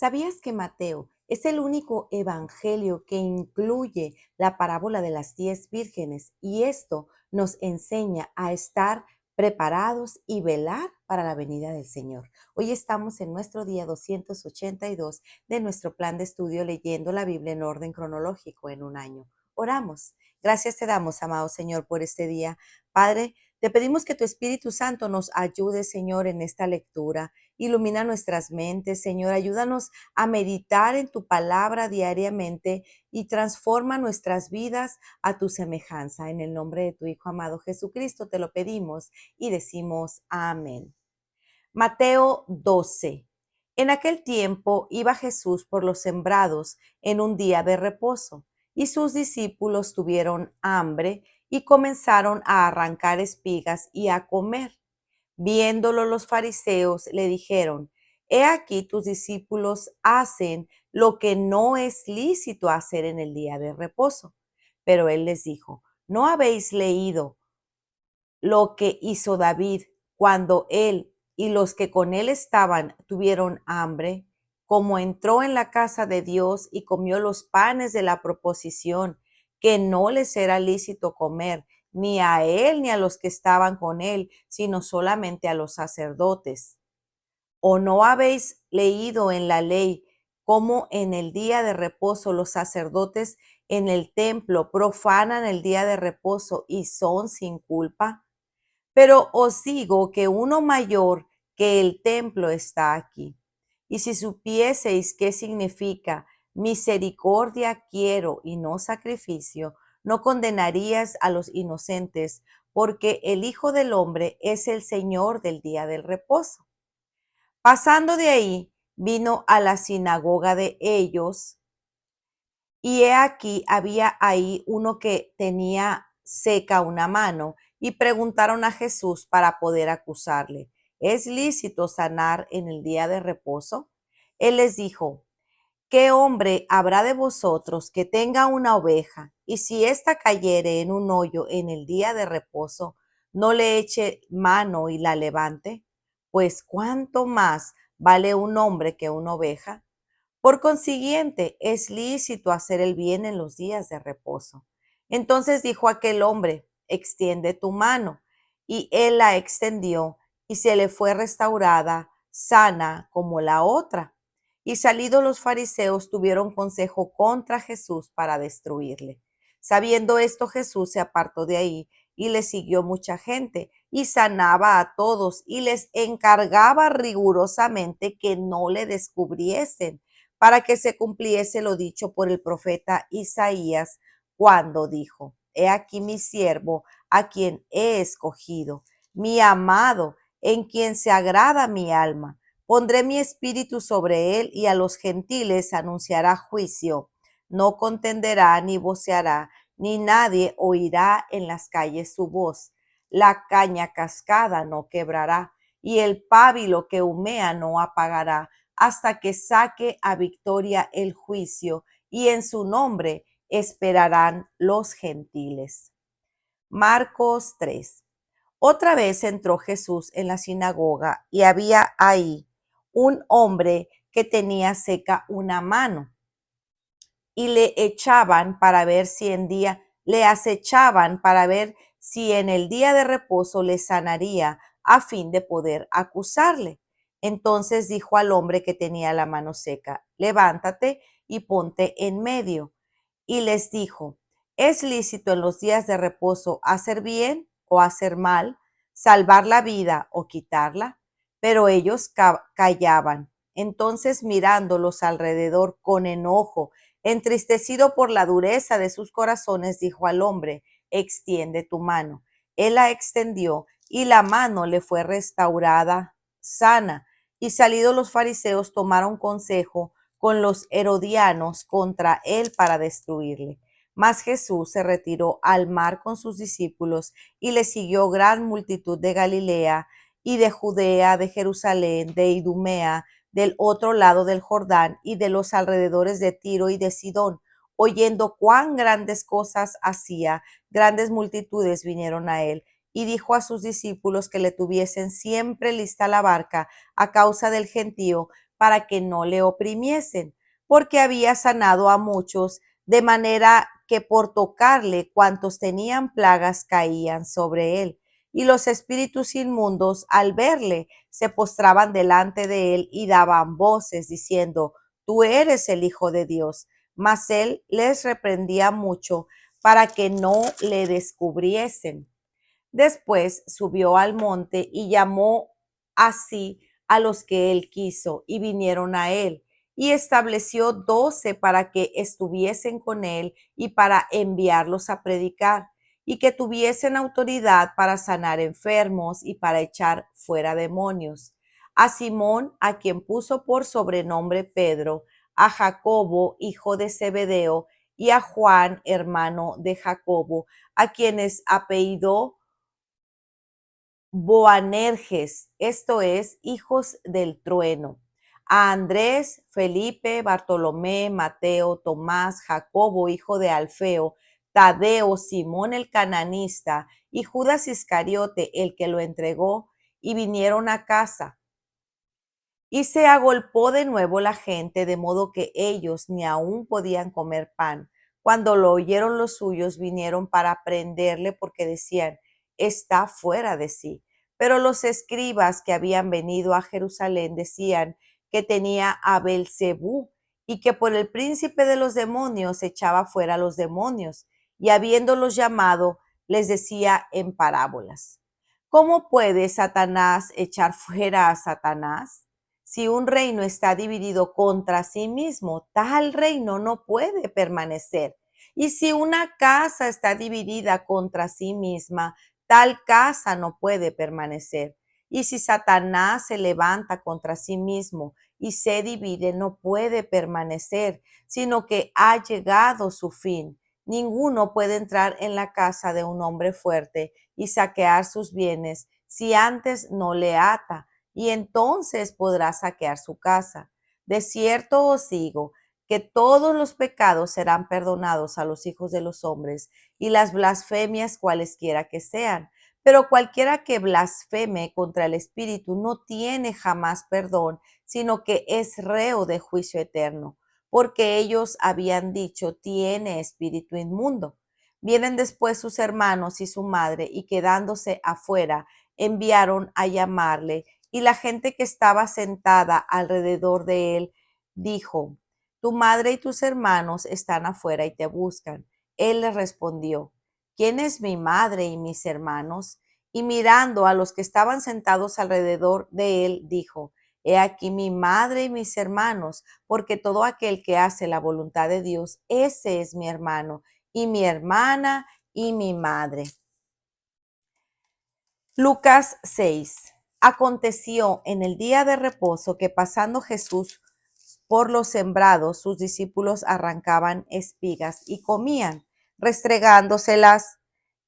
¿Sabías que Mateo es el único evangelio que incluye la parábola de las 10 vírgenes? Y esto nos enseña a estar preparados y velar para la venida del Señor. Hoy estamos en nuestro día 282 de nuestro plan de estudio leyendo la Biblia en orden cronológico en un año. Oramos. Gracias te damos, amado Señor, por este día. Padre, te pedimos que tu Espíritu Santo nos ayude, Señor, en esta lectura. Ilumina nuestras mentes, Señor. Ayúdanos a meditar en tu palabra diariamente y transforma nuestras vidas a tu semejanza. En el nombre de tu Hijo amado Jesucristo te lo pedimos y decimos amén. Mateo 12. En aquel tiempo iba Jesús por los sembrados en un día de reposo, y sus discípulos tuvieron hambre y comenzaron a arrancar espigas y a comer. Viéndolo los fariseos le dijeron: He aquí tus discípulos hacen lo que no es lícito hacer en el día de reposo. Pero él les dijo: ¿No habéis leído lo que hizo David cuando él y los que con él estaban tuvieron hambre, como entró en la casa de Dios y comió los panes de la proposición, que no les era lícito comer, ni a él ni a los que estaban con él, sino solamente a los sacerdotes? ¿O no habéis leído en la ley cómo en el día de reposo los sacerdotes en el templo profanan el día de reposo y son sin culpa? Pero os digo que uno mayor que el templo está aquí. Y si supieseis qué significa misericordia quiero y no sacrificio, no condenarías a los inocentes, porque el Hijo del Hombre es el Señor del día del reposo. Pasando de ahí, vino a la sinagoga de ellos, y he aquí había ahí uno que tenía seca una mano, y preguntaron a Jesús para poder acusarle: ¿Es lícito sanar en el día de reposo? Él les dijo: ¿Qué hombre habrá de vosotros que tenga una oveja, y si ésta cayere en un hoyo en el día de reposo, no le eche mano y la levante? Pues cuánto más vale un hombre que una oveja. Por consiguiente, es lícito hacer el bien en los días de reposo. Entonces dijo aquel hombre: extiende tu mano. Y él la extendió, y se le fue restaurada, sana como la otra. Y salidos los fariseos tuvieron consejo contra Jesús para destruirle. Sabiendo esto, Jesús se apartó de ahí y le siguió mucha gente, y sanaba a todos y les encargaba rigurosamente que no le descubriesen, para que se cumpliese lo dicho por el profeta Isaías, cuando dijo: He aquí mi siervo, a quien he escogido, mi amado, en quien se agrada mi alma. Pondré mi espíritu sobre él, y a los gentiles anunciará juicio. No contenderá ni voceará, ni nadie oirá en las calles su voz. La caña cascada no quebrará, y el pábilo que humea no apagará, hasta que saque a victoria el juicio, y en su nombre esperarán los gentiles. Marcos 3. Otra vez entró Jesús en la sinagoga, y había ahí un hombre que tenía seca una mano, y le acechaban para ver si en el día de reposo le sanaría, a fin de poder acusarle. Entonces dijo al hombre que tenía la mano seca: levántate y ponte en medio. Y les dijo: ¿Es lícito en los días de reposo hacer bien o hacer mal, salvar la vida o quitarla? Pero ellos callaban. Entonces, mirándolos alrededor con enojo, entristecido por la dureza de sus corazones, dijo al hombre: extiende tu mano. Él la extendió, y la mano le fue restaurada sana. Y salidos los fariseos, tomaron consejo con los herodianos contra él para destruirle. Mas Jesús se retiró al mar con sus discípulos, y le siguió gran multitud de Galilea y de Judea, de Jerusalén, de Idumea, del otro lado del Jordán, y de los alrededores de Tiro y de Sidón. Oyendo cuán grandes cosas hacía, grandes multitudes vinieron a él, y dijo a sus discípulos que le tuviesen siempre lista la barca a causa del gentío, para que no le oprimiesen, porque había sanado a muchos, de manera que por tocarle cuantos tenían plagas caían sobre él. Y los espíritus inmundos, al verle, se postraban delante de él y daban voces, diciendo: Tú eres el Hijo de Dios. Mas él les reprendía mucho para que no le descubriesen. Después subió al monte y llamó así a los que él quiso, y vinieron a él, y estableció 12 para que estuviesen con él y para enviarlos a predicar, y que tuviesen autoridad para sanar enfermos y para echar fuera demonios. A Simón, a quien puso por sobrenombre Pedro, a Jacobo, hijo de Zebedeo, y a Juan, hermano de Jacobo, a quienes apellidó Boanerges, esto es, hijos del trueno, a Andrés, Felipe, Bartolomé, Mateo, Tomás, Jacobo, hijo de Alfeo, Tadeo, Simón el cananista y Judas Iscariote, el que lo entregó, y vinieron a casa. Y se agolpó de nuevo la gente, de modo que ellos ni aún podían comer pan. Cuando lo oyeron los suyos, vinieron para prenderle, porque decían: está fuera de sí. Pero los escribas que habían venido a Jerusalén decían que tenía a Belcebú, y que por el príncipe de los demonios echaba fuera a los demonios. Y habiéndolos llamado, les decía en parábolas: ¿cómo puede Satanás echar fuera a Satanás? Si un reino está dividido contra sí mismo, tal reino no puede permanecer. Y si una casa está dividida contra sí misma, tal casa no puede permanecer. Y si Satanás se levanta contra sí mismo y se divide, no puede permanecer, sino que ha llegado su fin. Ninguno puede entrar en la casa de un hombre fuerte y saquear sus bienes si antes no le ata, y entonces podrá saquear su casa. De cierto os digo que todos los pecados serán perdonados a los hijos de los hombres, y las blasfemias cualesquiera que sean. Pero cualquiera que blasfeme contra el Espíritu no tiene jamás perdón, sino que es reo de juicio eterno, porque ellos habían dicho: tiene espíritu inmundo. Vienen después sus hermanos y su madre, y quedándose afuera, enviaron a llamarle, y la gente que estaba sentada alrededor de él dijo: tu madre y tus hermanos están afuera y te buscan. Él les respondió: ¿quién es mi madre y mis hermanos? Y mirando a los que estaban sentados alrededor de él, dijo: he aquí mi madre y mis hermanos, porque todo aquel que hace la voluntad de Dios, ese es mi hermano y mi hermana y mi madre. Lucas 6. Aconteció en el día de reposo que, pasando Jesús por los sembrados, sus discípulos arrancaban espigas y comían, restregándoselas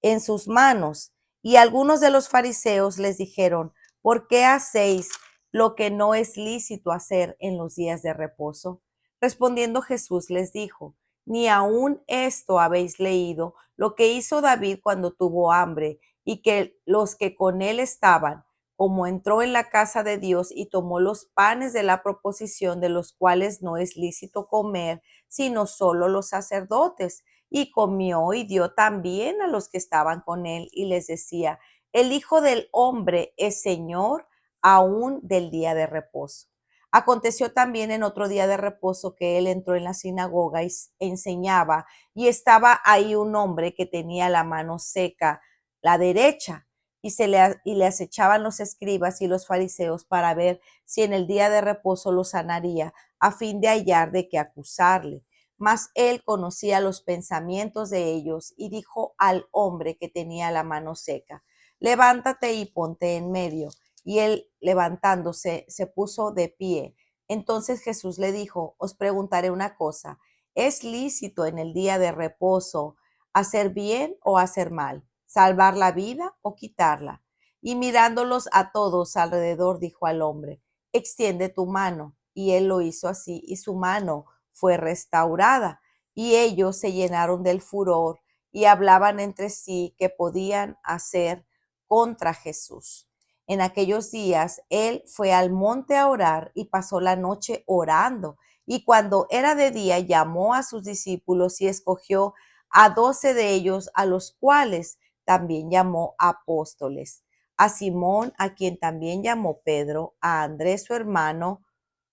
en sus manos. Y algunos de los fariseos les dijeron: ¿por qué hacéis lo que no es lícito hacer en los días de reposo? Respondiendo Jesús les dijo: ni aun esto habéis leído, lo que hizo David cuando tuvo hambre, y que los que con él estaban, como entró en la casa de Dios y tomó los panes de la proposición, de los cuales no es lícito comer, sino solo los sacerdotes, y comió y dio también a los que estaban con él, y les decía: el Hijo del Hombre es Señor aún del día de reposo. Aconteció también en otro día de reposo que él entró en la sinagoga y enseñaba, y estaba ahí un hombre que tenía la mano seca, la derecha, y le acechaban los escribas y los fariseos para ver si en el día de reposo lo sanaría, a fin de hallar de qué acusarle. Mas él conocía los pensamientos de ellos, y dijo al hombre que tenía la mano seca: levántate y ponte en medio. Y él, levantándose, se puso de pie. Entonces Jesús le dijo: os preguntaré una cosa: ¿es lícito en el día de reposo hacer bien o hacer mal, salvar la vida o quitarla? Y mirándolos a todos alrededor, dijo al hombre: extiende tu mano. Y él lo hizo así, y su mano fue restaurada. Y ellos se llenaron del furor y hablaban entre sí qué podían hacer contra Jesús. En aquellos días él fue al monte a orar y pasó la noche orando. Y cuando era de día llamó a sus discípulos y escogió a 12 de ellos, a los cuales también llamó apóstoles. A Simón, a quien también llamó Pedro, a Andrés su hermano,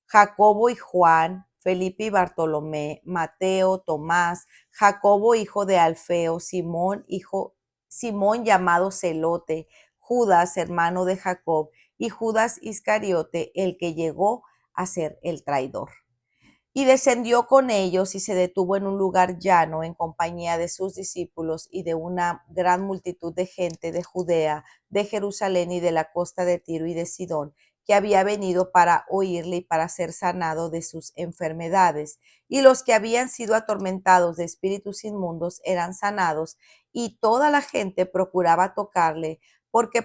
Jacobo y Juan, Felipe y Bartolomé, Mateo, Tomás, Jacobo hijo de Alfeo, Simón llamado Celote, Judas hermano de Jacob y Judas Iscariote, el que llegó a ser el traidor. Y descendió con ellos y se detuvo en un lugar llano en compañía de sus discípulos y de una gran multitud de gente de Judea, de Jerusalén y de la costa de Tiro y de Sidón, que había venido para oírle y para ser sanado de sus enfermedades. Y los que habían sido atormentados de espíritus inmundos eran sanados, y toda la gente procuraba tocarle, porque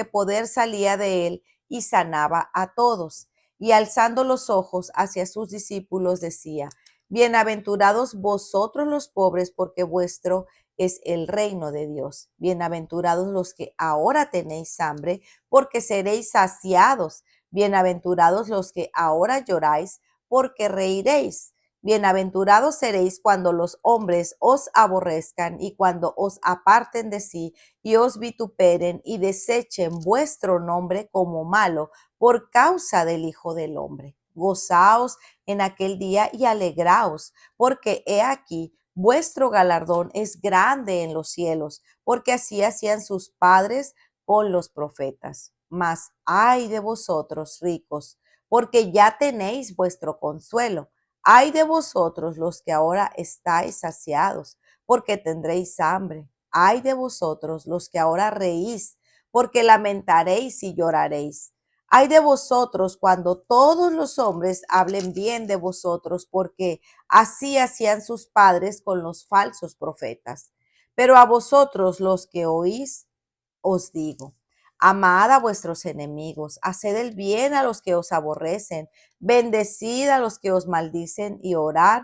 poder salía de él y sanaba a todos. Y alzando los ojos hacia sus discípulos decía: Bienaventurados vosotros los pobres, porque vuestro es el reino de Dios. Bienaventurados los que ahora tenéis hambre, porque seréis saciados. Bienaventurados los que ahora lloráis, porque reiréis. Bienaventurados seréis cuando los hombres os aborrezcan y cuando os aparten de sí y os vituperen y desechen vuestro nombre como malo por causa del Hijo del Hombre. Gozaos en aquel día y alegraos, porque he aquí vuestro galardón es grande en los cielos, porque así hacían sus padres con los profetas. Mas ay de vosotros, ricos, porque ya tenéis vuestro consuelo. Ay de vosotros los que ahora estáis saciados, porque tendréis hambre. Ay de vosotros los que ahora reís, porque lamentaréis y lloraréis. Ay de vosotros cuando todos los hombres hablen bien de vosotros, porque así hacían sus padres con los falsos profetas. Pero a vosotros los que oís, os digo: amad a vuestros enemigos, haced el bien a los que os aborrecen, bendecid a los que os maldicen y orad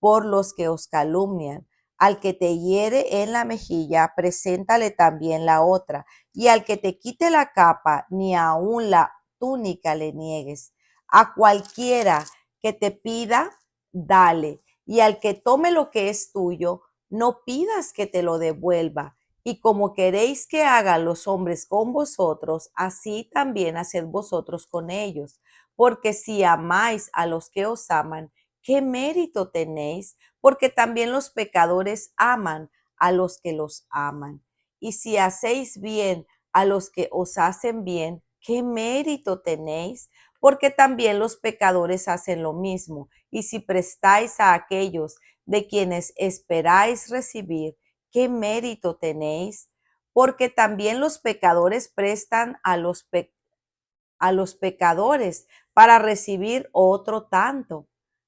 por los que os calumnian. Al que te hiere en la mejilla, preséntale también la otra, y al que te quite la capa, ni aun la túnica le niegues. A cualquiera que te pida, dale, y al que tome lo que es tuyo, no pidas que te lo devuelva. Y como queréis que hagan los hombres con vosotros, así también haced vosotros con ellos. Porque si amáis a los que os aman, ¿qué mérito tenéis? Porque también los pecadores aman a los que los aman. Y si hacéis bien a los que os hacen bien, ¿qué mérito tenéis? Porque también los pecadores hacen lo mismo. Y si prestáis a aquellos de quienes esperáis recibir, ¿qué mérito tenéis? Porque también los pecadores prestan a los pecadores para recibir otro tanto.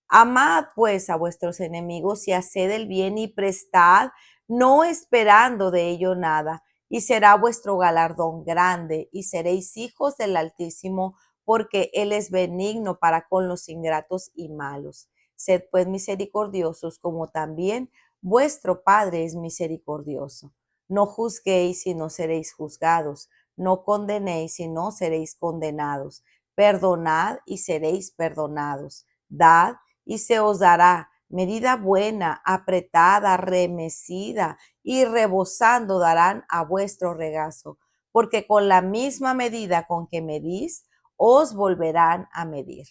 Amad pues a vuestros enemigos y haced el bien y prestad, no esperando de ello nada, y será vuestro galardón grande, y seréis hijos del Altísimo, porque Él es benigno para con los ingratos y malos. Sed pues misericordiosos, como también vuestro Padre es misericordioso. No juzguéis y no seréis juzgados. No condenéis y no seréis condenados. Perdonad y seréis perdonados. Dad y se os dará medida buena, apretada, remecida y rebosando darán a vuestro regazo, porque con la misma medida con que medís, os volverán a medir.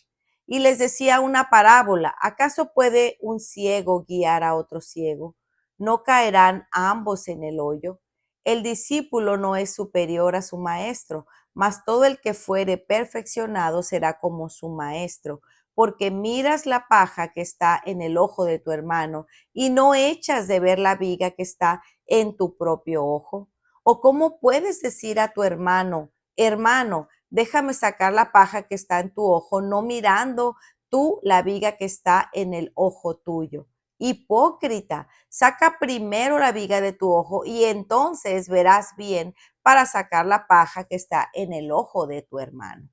Y les decía una parábola: ¿acaso puede un ciego guiar a otro ciego? ¿No caerán ambos en el hoyo? El discípulo no es superior a su maestro, mas todo el que fuere perfeccionado será como su maestro. Porque miras la paja que está en el ojo de tu hermano y no echas de ver la viga que está en tu propio ojo. ¿O cómo puedes decir a tu hermano: hermano, déjame sacar la paja que está en tu ojo, no mirando tú la viga que está en el ojo tuyo? Hipócrita, saca primero la viga de tu ojo y entonces verás bien para sacar la paja que está en el ojo de tu hermano.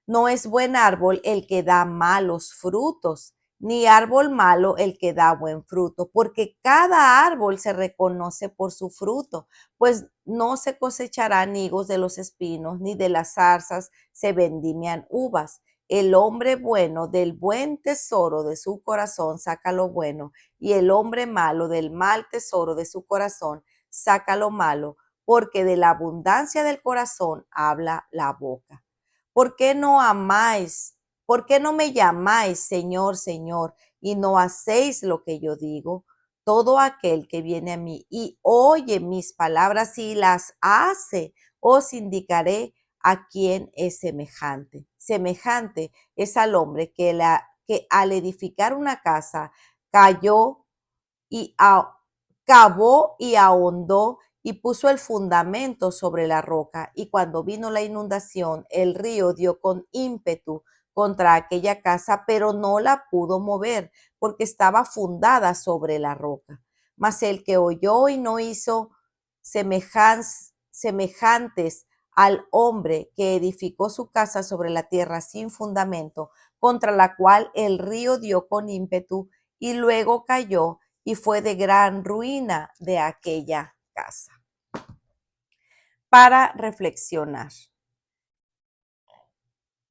No es buen árbol el que da malos frutos, ni árbol malo el que da buen fruto, porque cada árbol se reconoce por su fruto, pues no se cosecharán higos de los espinos, ni de las zarzas se vendimian uvas. El hombre bueno del buen tesoro de su corazón saca lo bueno, y el hombre malo del mal tesoro de su corazón saca lo malo, porque de la abundancia del corazón habla la boca. ¿Por qué no amáis? ¿Por qué no me llamáis Señor, Señor, y no hacéis lo que yo digo? Todo aquel que viene a mí y oye mis palabras y las hace, os indicaré a quién es semejante. Semejante es al hombre que al edificar una casa cayó y cavó y ahondó y puso el fundamento sobre la roca. Y cuando vino la inundación, el río dio con ímpetu contra aquella casa, pero no la pudo mover porque estaba fundada sobre la roca. Mas el que oyó y no hizo semejantes al hombre que edificó su casa sobre la tierra sin fundamento, contra la cual el río dio con ímpetu y luego cayó y fue de gran ruina de aquella casa. Para reflexionar.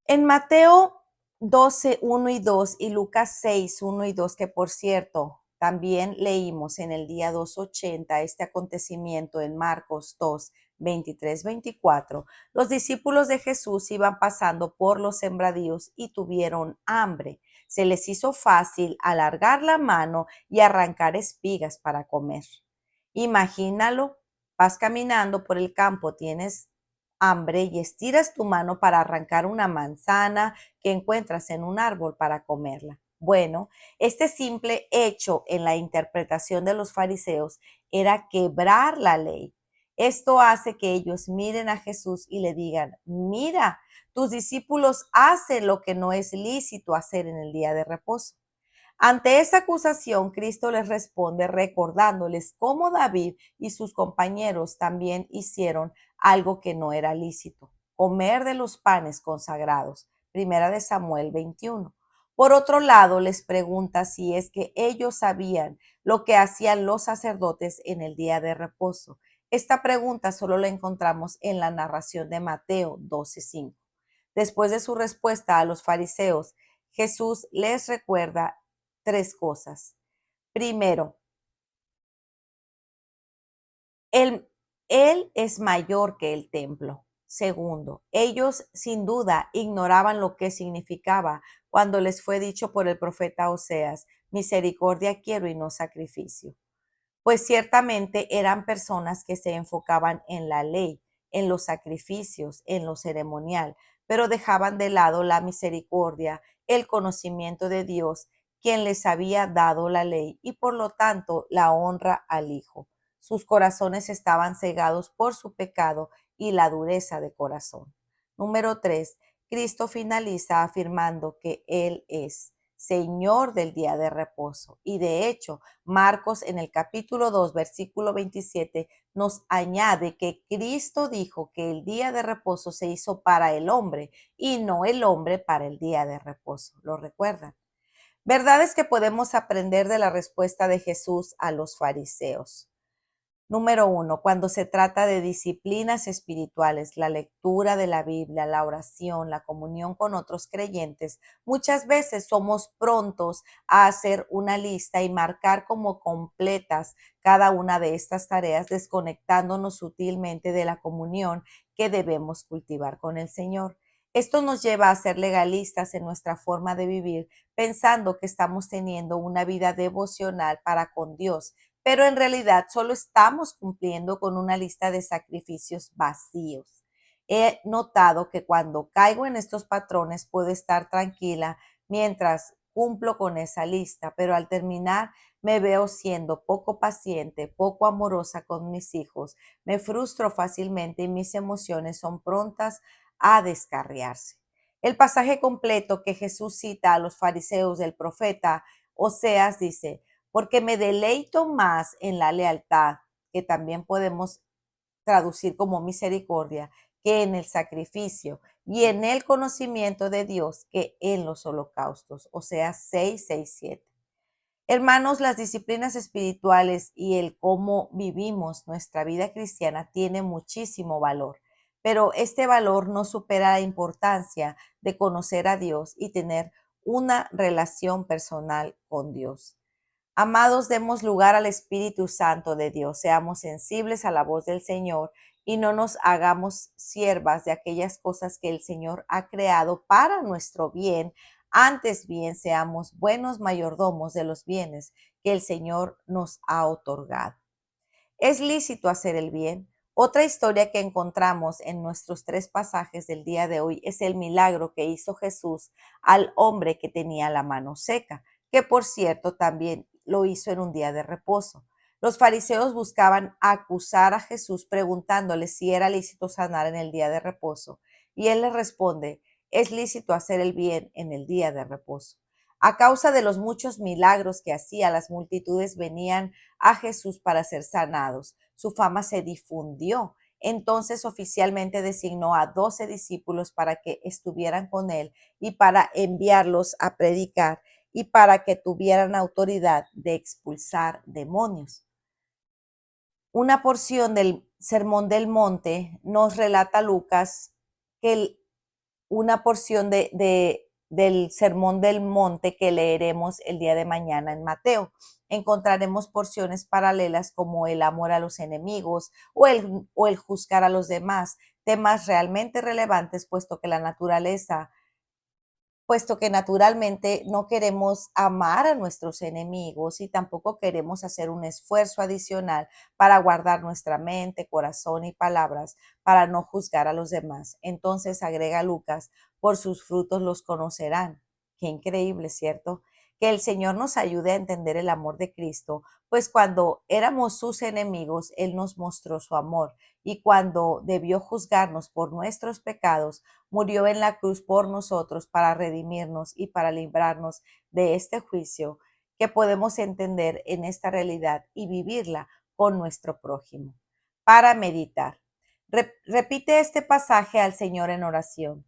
En Mateo 12, 1 y 2 y Lucas 6, 1 y 2, que por cierto, también leímos en el día 280 este acontecimiento en Marcos 2, 23, 24, los discípulos de Jesús iban pasando por los sembradíos y tuvieron hambre. Se les hizo fácil alargar la mano y arrancar espigas para comer. Imagínalo, vas caminando por el campo, tienes hambre y estiras tu mano para arrancar una manzana que encuentras en un árbol para comerla. Bueno, este simple hecho en la interpretación de los fariseos era quebrar la ley. Esto hace que ellos miren a Jesús y le digan, mira, tus discípulos hacen lo que no es lícito hacer en el día de reposo. Ante esa acusación, Cristo les responde recordándoles cómo David y sus compañeros también hicieron algo que no era lícito, comer de los panes consagrados. Primera de Samuel 21. Por otro lado, les pregunta si es que ellos sabían lo que hacían los sacerdotes en el día de reposo. Esta pregunta solo la encontramos en la narración de Mateo 12:5. Después de su respuesta a los fariseos, Jesús les recuerda tres cosas. Primero, él, él es mayor que el templo. Segundo, ellos sin duda ignoraban lo que significaba cuando les fue dicho por el profeta Oseas, misericordia quiero y no sacrificio. Pues ciertamente eran personas que se enfocaban en la ley, en los sacrificios, en lo ceremonial, pero dejaban de lado la misericordia, el conocimiento de Dios, quien les había dado la ley y por lo tanto la honra al Hijo. Sus corazones estaban cegados por su pecado y la dureza de corazón. Número 3. Cristo finaliza afirmando que Él es Señor del día de reposo. Y de hecho, Marcos en el capítulo 2, versículo 27, nos añade que Cristo dijo que el día de reposo se hizo para el hombre y no el hombre para el día de reposo. ¿Lo recuerdan? Verdad es que podemos aprender de la respuesta de Jesús a los fariseos. Número 1, cuando se trata de disciplinas espirituales, la lectura de la Biblia, la oración, la comunión con otros creyentes, muchas veces somos prontos a hacer una lista y marcar como completas cada una de estas tareas, desconectándonos sutilmente de la comunión que debemos cultivar con el Señor. Esto nos lleva a ser legalistas en nuestra forma de vivir, pensando que estamos teniendo una vida devocional para con Dios, pero en realidad solo estamos cumpliendo con una lista de sacrificios vacíos. He notado que cuando caigo en estos patrones puedo estar tranquila mientras cumplo con esa lista, pero al terminar me veo siendo poco paciente, poco amorosa con mis hijos, me frustro fácilmente y mis emociones son prontas a descarriarse. El pasaje completo que Jesús cita a los fariseos del profeta Oseas dice, porque me deleito más en la lealtad, que también podemos traducir como misericordia, que en el sacrificio, y en el conocimiento de Dios que en los holocaustos. Oseas 6:6-7. Hermanos, las disciplinas espirituales y el cómo vivimos nuestra vida cristiana tiene muchísimo valor, pero este valor no supera la importancia de conocer a Dios y tener una relación personal con Dios. Amados, demos lugar al Espíritu Santo de Dios, seamos sensibles a la voz del Señor y no nos hagamos siervas de aquellas cosas que el Señor ha creado para nuestro bien. Antes bien, seamos buenos mayordomos de los bienes que el Señor nos ha otorgado. Es lícito hacer el bien. Otra historia que encontramos en nuestros tres pasajes del día de hoy es el milagro que hizo Jesús al hombre que tenía la mano seca, que por cierto también lo hizo en un día de reposo. Los fariseos buscaban acusar a Jesús preguntándole si era lícito sanar en el día de reposo, y él les responde, es lícito hacer el bien en el día de reposo. A causa de los muchos milagros que hacía, las multitudes venían a Jesús para ser sanados. Su fama se difundió. Entonces oficialmente designó a 12 discípulos para que estuvieran con él y para enviarlos a predicar y para que tuvieran autoridad de expulsar demonios. Una porción del Sermón del Monte nos relata Lucas que una porción del Sermón del Monte que leeremos el día de mañana en Mateo. Encontraremos porciones paralelas como el amor a los enemigos o el juzgar a los demás, temas realmente relevantes puesto que naturalmente no queremos amar a nuestros enemigos y tampoco queremos hacer un esfuerzo adicional para guardar nuestra mente, corazón y palabras para no juzgar a los demás. Entonces agrega Lucas, por sus frutos los conocerán. Qué increíble, ¿cierto? Que el Señor nos ayude a entender el amor de Cristo, pues cuando éramos sus enemigos, Él nos mostró su amor y cuando debió juzgarnos por nuestros pecados, murió en la cruz por nosotros para redimirnos y para librarnos de este juicio que podemos entender en esta realidad y vivirla con nuestro prójimo. Para meditar. Repite este pasaje al Señor en oración.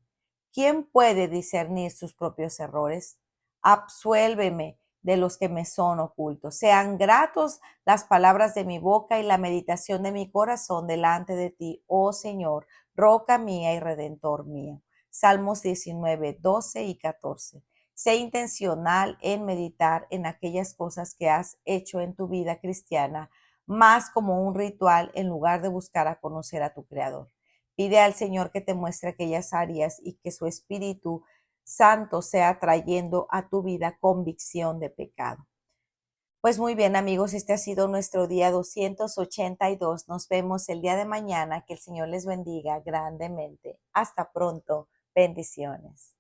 ¿Quién puede discernir sus propios errores? Absuélveme de los que me son ocultos. Sean gratos las palabras de mi boca y la meditación de mi corazón delante de ti, oh Señor, roca mía y redentor mío. Salmos 19, 12 y 14. Sé intencional en meditar en aquellas cosas que has hecho en tu vida cristiana, más como un ritual en lugar de buscar a conocer a tu Creador. Pide al Señor que te muestre aquellas áreas y que su Espíritu Santo sea trayendo a tu vida convicción de pecado. Pues muy bien, amigos, este ha sido nuestro día 282. Nos vemos el día de mañana. Que el Señor les bendiga grandemente. Hasta pronto. Bendiciones.